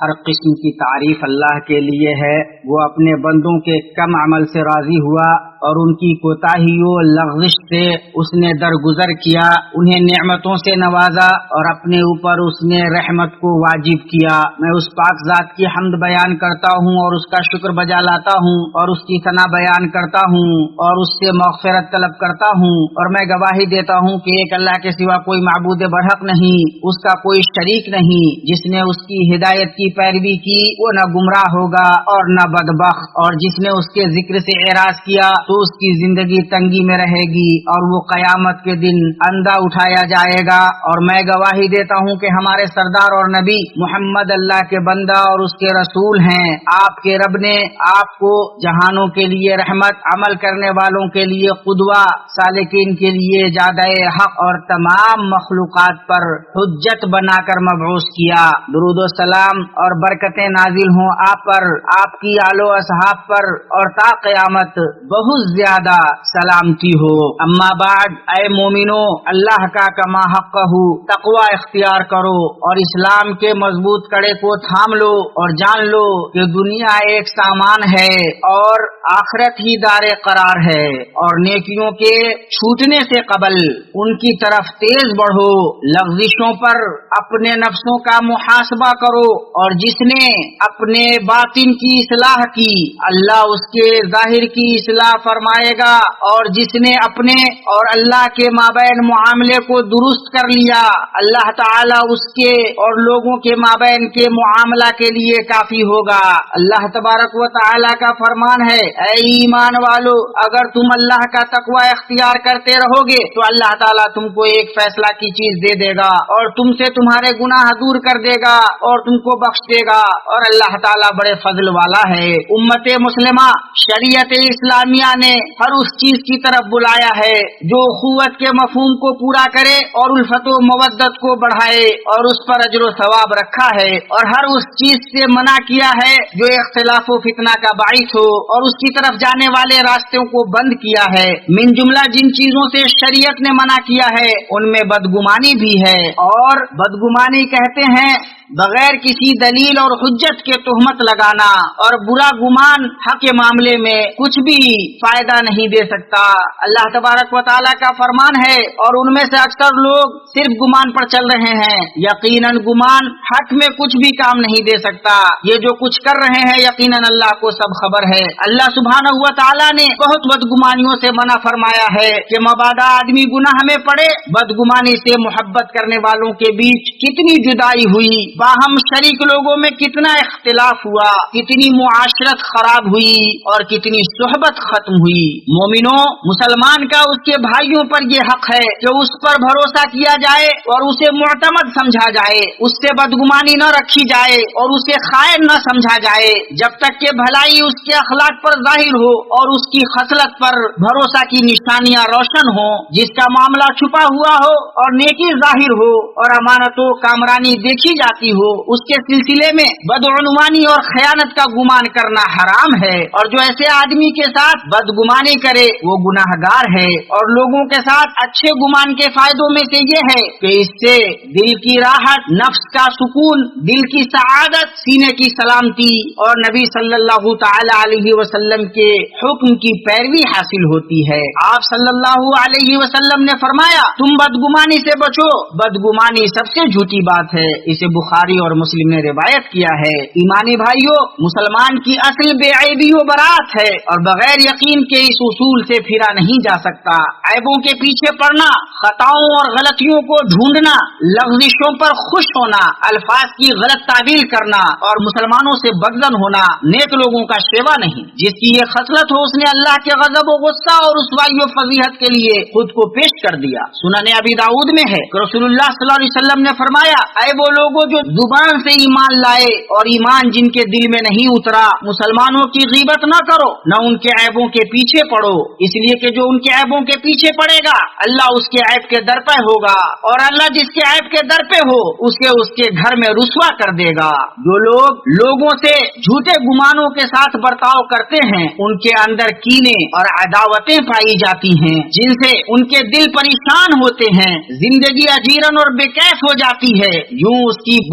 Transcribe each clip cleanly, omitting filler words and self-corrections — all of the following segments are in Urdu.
ہر قسم کی تعریف اللہ کے لیے ہے۔ وہ اپنے بندوں کے کم عمل سے راضی ہوا اور ان کی کوتاہیوں لغزش سے اس نے درگزر کیا، انہیں نعمتوں سے نوازا اور اپنے اوپر اس نے رحمت کو واجب کیا۔ میں اس پاک ذات کی حمد بیان کرتا ہوں اور اس کا شکر بجا لاتا ہوں اور اس کی ثنا بیان کرتا ہوں اور اس سے مغفرت طلب کرتا ہوں، اور میں گواہی دیتا ہوں کہ ایک اللہ کے سوا کوئی معبود برحق نہیں، اس کا کوئی شریک نہیں۔ جس نے اس کی ہدایت کی پیروی کی وہ نہ گمراہ ہوگا اور نہ بدبخت، اور جس نے اس کے ذکر سے اعراض کیا تو اس کی زندگی تنگی میں رہے گی اور وہ قیامت کے دن اندھا اٹھایا جائے گا۔ اور میں گواہی دیتا ہوں کہ ہمارے سردار اور نبی محمد اللہ کے بندہ اور اس کے رسول ہیں۔ آپ کے رب نے آپ کو جہانوں کے لیے رحمت، عمل کرنے والوں کے لیے قدوہ، سالکین کے لیے زیادہ حق اور تمام مخلوقات پر حجت بنا کر مبعوث کیا۔ درود و سلام اور برکتیں نازل ہوں آپ پر، آپ کی آل و اصحاب پر، اور تا قیامت بہت زیادہ سلامتی ہو۔ اما بعد، اے مومنو، اللہ کا کما حق ہو تقوی اختیار کرو اور اسلام کے مضبوط کڑے کو تھام لو اور جان لو کہ دنیا ایک سامان ہے اور آخرت ہی دار قرار ہے، اور نیکیوں کے چھوٹنے سے قبل ان کی طرف تیز بڑھو، لغزشوں پر اپنے نفسوں کا محاسبہ کرو، اور جس نے اپنے باطن کی اصلاح کی اللہ اس کے ظاہر کی اصلاح فرمائے گا، اور جس نے اپنے اور اللہ کے مابین معاملے کو درست کر لیا اللہ تعالی اس کے اور لوگوں کے مابین کے معاملہ کے لیے کافی ہوگا۔ اللہ تبارک و تعالی کا فرمان ہے، اے ایمان والو، اگر تم اللہ کا تقوی اختیار کرتے رہو گے تو اللہ تعالیٰ تم کو ایک فیصلہ کی چیز دے دے گا اور تم سے تمہارے گناہ دور کر دے گا اور تم کو بخش دے گا، اور اللہ تعالیٰ بڑے فضل والا ہے۔ امت مسلمہ شریعت اسلامیہ نے ہر اس چیز کی طرف بلایا ہے جو اخوت کے مفہوم کو پورا کرے اور الفت و مودت کو بڑھائے اور اس پر اجر و ثواب رکھا ہے، اور ہر اس چیز سے منع کیا ہے جو اختلاف و فتنہ کا باعث ہو اور اس کی طرف جانے والے راستوں کو بند کیا ہے۔ من جملہ جن چیزوں سے شریعت نے منع کیا ہے ان میں بدگمانی بھی ہے، اور بدگمانی کہتے ہیں بغیر کسی دلیل اور حجت کے تہمت لگانا، اور برا گمان حق کے معاملے میں کچھ بھی فائدہ نہیں دے سکتا۔ اللہ تبارک و تعالیٰ کا فرمان ہے، اور ان میں سے اکثر لوگ صرف گمان پر چل رہے ہیں، یقیناً گمان حق میں کچھ بھی کام نہیں دے سکتا۔ یہ جو کچھ کر رہے ہیں یقیناً اللہ کو سب خبر ہے۔ اللہ سبحانہ و تعالیٰ نے بہت بدگمانیوں سے منع فرمایا ہے کہ مبادا آدمی گناہ میں پڑے، بدگمانی سے محبت کرنے والوں کے بیچ کتنی جدائی ہوئی، باہم شریک لوگوں میں کتنا اختلاف ہوا، کتنی معاشرت خراب ہوئی اور کتنی صحبت ختم ہوئی۔ مومنوں، مسلمان کا اس کے بھائیوں پر یہ حق ہے کہ اس پر بھروسہ کیا جائے اور اسے معتمد سمجھا جائے، اس سے بدگمانی نہ رکھی جائے اور اسے خائن نہ سمجھا جائے، جب تک کہ بھلائی اس کے اخلاق پر ظاہر ہو اور اس کی خصلت پر بھروسہ کی نشانیاں روشن ہوں۔ جس کا معاملہ چھپا ہوا ہو اور نیکی ظاہر ہو اور امانت و کامرانی دیکھی جاتی ہو، اس کے سلسلے میں بدعنوانی اور خیانت کا گمان کرنا حرام ہے، اور جو ایسے آدمی کے ساتھ بدگمانی کرے وہ گناہگار ہے۔ اور لوگوں کے ساتھ اچھے گمان کے فائدوں میں سے یہ ہے کہ اس سے دل کی راحت، نفس کا سکون، دل کی سعادت، سینے کی سلامتی اور نبی صلی اللہ تعالی علیہ وسلم کے حکم کی پیروی حاصل ہوتی ہے۔ آپ صلی اللہ علیہ وسلم نے فرمایا، تم بدگمانی سے بچو، بدگمانی سب سے جھوٹی بات ہے۔ اسے بخاری اور مسلم نے روایت کیا ہے۔ ایمانی بھائیوں، مسلمان کی اصل بے عیبی و برات ہے اور بغیر یقین کے اس اصول سے پھرا نہیں جا سکتا۔ عیبوں کے پیچھے پڑنا، خطاؤں اور غلطیوں کو ڈھونڈنا، لغزشوں پر خوش ہونا، الفاظ کی غلط تعبیر کرنا اور مسلمانوں سے بدظن ہونا نیک لوگوں کا شیوا نہیں۔ جس کی یہ خصلت ہو اس نے اللہ کے غضب و غصہ اور رسوائی و فضیحت کے لیے خود کو پیش کر دیا۔ سنن ابی داؤد میں ہے کہ رسول اللہ صلی اللہ علیہ وسلم نے فرمایا، اے وہ لوگوں جو زبان سے ایمان لائے اور ایمان جن کے دل میں نہیں اترا، مسلمانوں کی غیبت نہ کرو، نہ ان کے عیبوں کے پیچھے پڑو، اس لیے کہ جو ان کے عیبوں کے پیچھے پڑے گا اللہ اس کے عیب کے در پہ ہوگا، اور اللہ جس کے عیب کے در پہ ہو اسے اس کے گھر میں رسوا کر دے گا۔ جو لوگ لوگوں سے جھوٹے گمانوں کے ساتھ برتاؤ کرتے ہیں ان کے اندر کینے اور عداوتیں پائی جاتی ہیں جن سے ان کے دل پریشان ہوتے ہیں، زندگی اجیرن اور بے کیف ہو جاتی ہے، یوں اس کی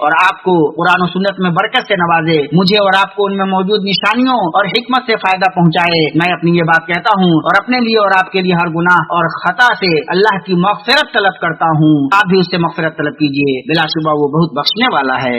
اور آپ کو قرآن و سنت میں برکت سے نوازے، مجھے اور آپ کو ان میں موجود نشانیوں اور حکمت سے فائدہ پہنچائے۔ میں اپنی یہ بات کہتا ہوں اور اپنے لیے اور آپ کے لیے ہر گناہ اور خطا سے اللہ کی مغفرت طلب کرتا ہوں، آپ بھی اس سے مغفرت طلب کیجیے، بلا شبہ وہ بہت بخشنے والا ہے۔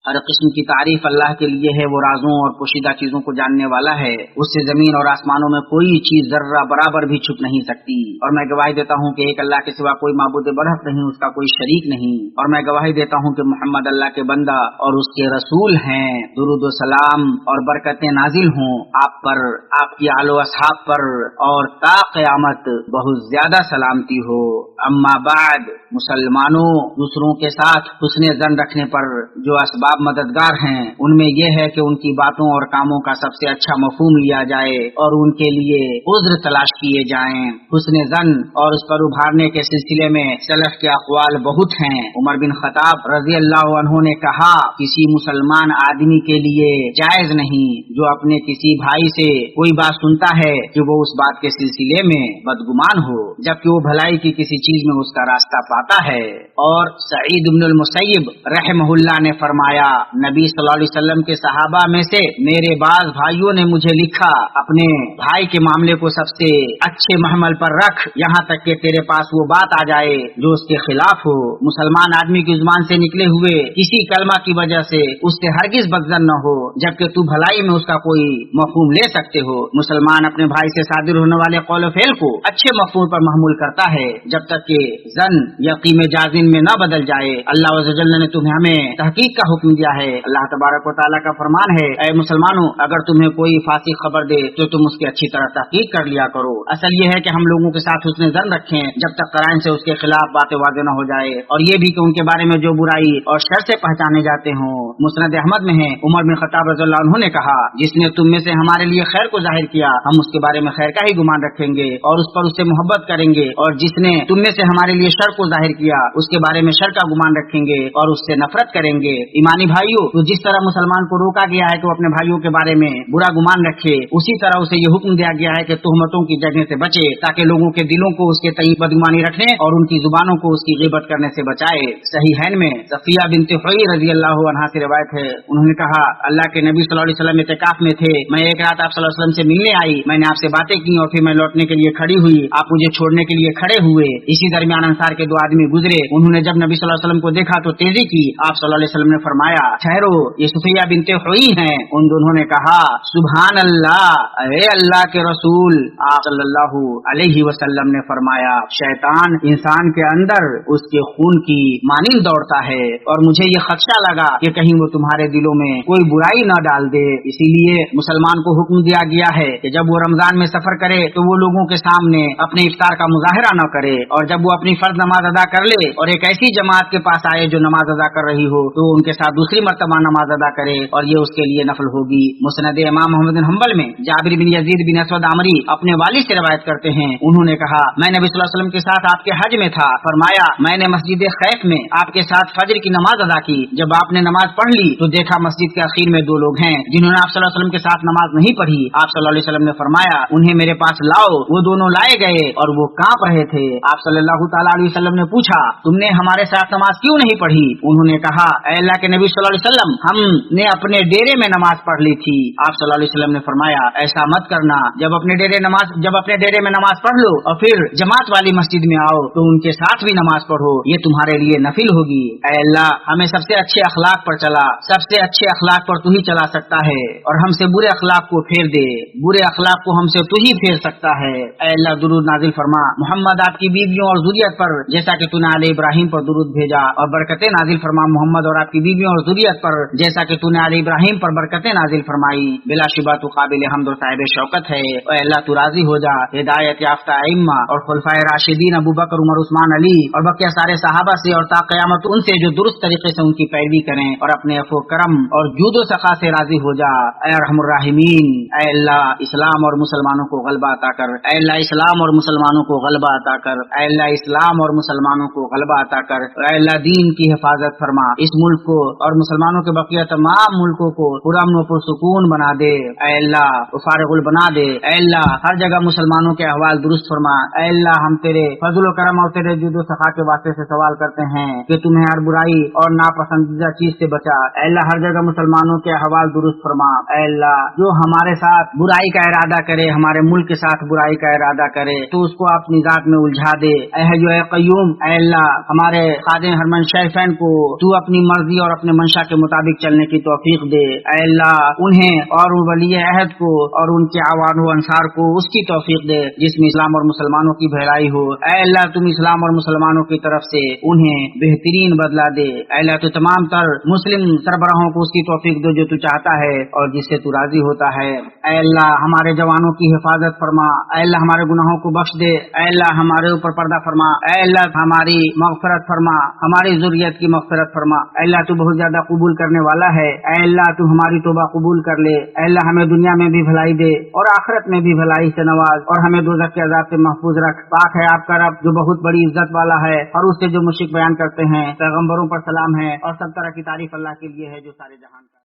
ہر قسم کی تعریف اللہ کے لیے ہے، وہ رازوں اور پوشیدہ چیزوں کو جاننے والا ہے، اس سے زمین اور آسمانوں میں کوئی چیز ذرہ برابر بھی چھپ نہیں سکتی، اور میں گواہی دیتا ہوں کہ ایک اللہ کے سوا کوئی معبود برحق نہیں، اس کا کوئی شریک نہیں، اور میں گواہی دیتا ہوں کہ محمد اللہ کے بندہ اور اس کے رسول ہیں۔ درود و سلام اور برکتیں نازل ہوں آپ پر، آپ کی آل و اصحاب پر، اور تا قیامت بہت زیادہ سلامتی ہو۔ اما بعد، مسلمانوں، دوسروں کے ساتھ حسن ظن رکھنے پر جو اسباب مددگار ہیں، ان میں یہ ہے کہ ان کی باتوں اور کاموں کا سب سے اچھا مفہوم لیا جائے اور ان کے لیے عذر تلاش کیے جائیں۔ حسن ظن اور اس پر ابھارنے کے سلسلے میں سلف کے اقوال بہت ہیں۔ عمر بن خطاب رضی اللہ عنہ نے کہا، کسی مسلمان آدمی کے لیے جائز نہیں جو اپنے کسی بھائی سے کوئی بات سنتا ہے کہ وہ اس بات کے سلسلے میں بدگمان ہو، جبکہ وہ بھلائی کی کسی چیز میں اس کا راستہ پاتا ہے۔ اور سعید بن المسیب رحمہ اللہ نے فرمایا، نبی صلی اللہ علیہ وسلم کے صحابہ میں سے میرے بعض بھائیوں نے مجھے لکھا، اپنے بھائی کے معاملے کو سب سے اچھے محمل پر رکھ، یہاں تک کہ تیرے پاس وہ بات آ جائے جو اس کے خلاف ہو۔ مسلمان آدمی کی زبان سے نکلے ہوئے کسی کلمہ کی وجہ سے اس سے ہرگز بدظن نہ ہو، جبکہ تو بھلائی میں اس کا کوئی مفہوم لے سکتے ہو۔ مسلمان اپنے بھائی سے صادر ہونے والے قول و فعل کو اچھے مفہوم پر محمول کرتا ہے، جب تک کہ ظن یقین جازم میں نہ بدل جائے۔ اللہ عز و جل نے تمہیں ہمیں تحقیق کا حکم دیا ہے۔ اللہ تبارک و تعالیٰ کا فرمان ہے، اے مسلمانوں، اگر تمہیں کوئی فاسق خبر دے تو تم اس کی اچھی طرح تحقیق کر لیا کرو۔ اصل یہ ہے کہ ہم لوگوں کے ساتھ حسن ظن رکھیں جب تک قرائن سے اس کے خلاف باتیں واضح نہ ہو جائے، اور یہ بھی کہ ان کے بارے میں جو برائی اور شر سے پہچانے جاتے ہوں۔ مسند احمد میں ہے، عمر بن خطاب رضی اللہ عنہ نے کہا، جس نے تم میں سے ہمارے لیے خیر کو ظاہر کیا، ہم اس کے بارے میں خیر کا ہی گمان رکھیں گے اور اس پر اس سے محبت کریں گے، اور جس نے تم میں سے ہمارے لیے شر کو ظاہر کیا، اس کے بارے میں شر کا گمان رکھیں گے اور اس سے نفرت کریں گے۔ ایمانی بھائیوں، تو جس طرح مسلمان کو روکا گیا ہے کہ وہ اپنے بھائیوں کے بارے میں برا گمان رکھے، اسی طرح اسے یہ حکم دیا گیا ہے کہ تہمتوں کی جگہ سے بچے، تاکہ لوگوں کے دلوں کو اس کے تئیں بدگمانی رکھنے اور ان کی زبانوں کو اس کی غیبت کرنے سے بچائے۔ صحیحین میں صفیہ بنت حوئی رضی اللہ عنہا سے روایت ہے، انہوں نے کہا، اللہ کے نبی صلی اللہ علیہ وسلم اعتکاف میں تھے، میں ایک رات آپ صلی اللہ علیہ وسلم سے ملنے آئی، میں نے آپ سے باتیں کی اور پھر میں لوٹنے کے لیے کھڑی ہوئی، آپ مجھے چھوڑنے کے لیے کھڑے ہوئے۔ اسی درمیان انصار کے دو آدمی گزرے، انہوں نے جب نبی صلی اللہ علیہ وسلم کو دیکھا تو تیزی کی۔ آپ صلی اللہ علیہ وسلم نے فرمایا، ٹھہرو، یہ صفیہ بنت حوئی ہیں۔ ان دونوں نے کہا، سبحان اللہ، اے اللہ کے رسول۔ آپ صلی اللہ علیہ وسلم نے فرمایا، شیطان انسان کے اندر اس کے خون کی مانند دوڑتا ہے، اور مجھے یہ خدشہ لگا کہ کہیں وہ تمہارے دلوں میں کوئی برائی نہ ڈال دے، اسی لیے مسلمان کو حکم دیا گیا ہے کہ جب وہ رمضان میں سفر کرے تو وہ لوگوں کے سامنے اپنے افطار کا مظاہرہ نہ کرے، اور جب وہ اپنی فرض نماز ادا کر لے اور ایک ایسی جماعت کے پاس آئے جو نماز ادا کر رہی ہو تو ان کے ساتھ دوسری مرتبہ نماز ادا کرے، اور یہ اس کے لیے نفل ہوگی۔ مسند امام محمد بن حنبل میں جابر بن یزید بن اسود عمری اپنے والد سے روایت کرتے ہیں، انہوں نے کہا، میں نبی صلی اللہ علیہ وسلم کے ساتھ آپ کے حج میں تھا، فرمایا، میں نے مسجد خیف میں آپ کے ساتھ فجر کی نماز ادا کی، جب آپ نے نماز پڑھ لی تو دیکھا مسجد کے اخیر میں دو لوگ ہیں جنہوں نے آپ صلی اللہ علیہ وسلم کے ساتھ نماز نہیں پڑھی۔ آپ صلی اللہ علیہ وسلم نے فرمایا، انہیں میرے پاس لاؤ۔ وہ دونوں لائے گئے اور وہ کانپ رہے تھے۔ آپ صلی اللہ تعالیٰ علیہ وسلم نے پوچھا، تم نے ہمارے ساتھ نماز کیوں نہیں پڑھی؟ انہوں نے کہا، اے اللہ کے نبی صلی اللہ علیہ وسلم، ہم نے اپنے ڈیرے میں نماز پڑھ لی تھی۔ آپ صلی اللہ علیہ وسلم نے فرمایا، ایسا مت کرنا، جب اپنے ڈیرے میں نماز پڑھ لو اور پھر جماعت والی مسجد میں آؤ تو ان کے ساتھ بھی نماز پڑھو، یہ تمہارے لیے نفل ہوگی۔ اے اللہ، ہمیں سب سے اچھے اخلاق پر چلا، سب سے اچھے اخلاق پر تو ہی چلا سکتا ہے، اور ہم سے برے اخلاق کو پھیر دے، برے اخلاق کو ہم سے تو ہی پھیر سکتا ہے۔ اے اللہ، درود نازل فرما محمد آپ کی بیویوں اور ذریت پر جیسا کہ تو نے آل ابراہیم پر درود بھیجا، اور برکتیں نازل فرما محمد اور آپ کی بیویوں اور ذریت پر جیسا کہ تو نے آل ابراہیم پر برکتیں نازل فرمائی۔ بلا شبہ تو قابل حمد و صاحب شوکت ہے۔ اے اللہ، تو راضی ہو جا ہدایت یافتہ ائمہ اور خلفائے راشدین ابو بکر، عمر، عثمان، علی اور بقیہ سارے صحابہ سے، اور تا قیامت ان سے جو درست طریقے سے ان کی پیروی کریں، اور اپنے عفو کرم اور جود و سخا سے راضی ہو جا۔ اے ارحم الراحمین، اے اللہ اسلام اور مسلمانوں کو غلبہ عطا کر، اے اللہ اسلام اور مسلمانوں کو غلبہ عطا کر، اے اللہ اسلام اور مسلمانوں کو غلبہ عطا کر، اے اللہ دین کی حفاظت فرما، اس ملک کو اور مسلمانوں کے بقیہ تمام ملکوں کو پرامن و پرسکون بنا دے اے اللہ، فارغ بنا دے اے اللہ، ہر جگہ مسلمانوں کے احوال درست فرما اے اللہ۔ ہم تیرے فضل و کرم اور تیرے جود و سخا کے واسطے سے سوال کرتے ہیں کہ تمہیں ہر برائی اور ناپسندیدہ چیز سے بچا اے اللہ، ہر جگہ مسلمانوں کے احوال درست فرما اے اللہ۔ جو ہمارے ساتھ برائی کا ارادہ کرے، ہمارے ملک کے ساتھ برائی کا ارادہ کرے تو اس کو اپنی ذات میں الجھا دے اے حی اے قیوم اے اللہ۔ ہمارے خادم ہرمن شریفین کو تو اپنی مرضی اور اپنے منشا کے مطابق چلنے کی توفیق دے اے اللہ، انہیں اور ولی عہد کو اور ان کے عوان و انصار کو اس کی توفیق دے جس میں اسلام اور مسلمانوں کی بھلائی ہو اے اللہ۔ تم اسلام اور مسلمانوں کی طرف سے انہیں بہترین بدلہ دے اے اللہ۔ تو تمام تر مسلم سربراہوں کو اس کی توفیق دو جو تو چاہتا ہے اور جس سے تو راضی ہوتا ہے اے اللہ۔ ہمارے جوانوں کی حفاظت فرما اے اللہ، ہمارے گناہوں کو بخش دے اے اللہ، ہمارے اوپر پردہ فرما اے اللہ، ہماری مغفرت فرما، ہماری ذریت کی مغفرت فرما اے اللہ۔ تو بہت زیادہ قبول کرنے والا ہے اے اللہ، تو ہماری توبہ قبول کر لے اے اللہ۔ ہمیں دنیا میں بھی بھلائی دے اور آخرت میں بھی بھلائی سے نواز اور ہمیں دوزخ کے عذاب سے محفوظ رکھ۔ پاک ہے آپ کا رب جو بہت بڑی عزت والا ہے، اور اس سے جو مشرک بیان کرتے ہیں۔ پیغمبروں پر سلام ہے اور سب طرح کی تعریف اللہ کے لیے ہے جو سارے جہان کا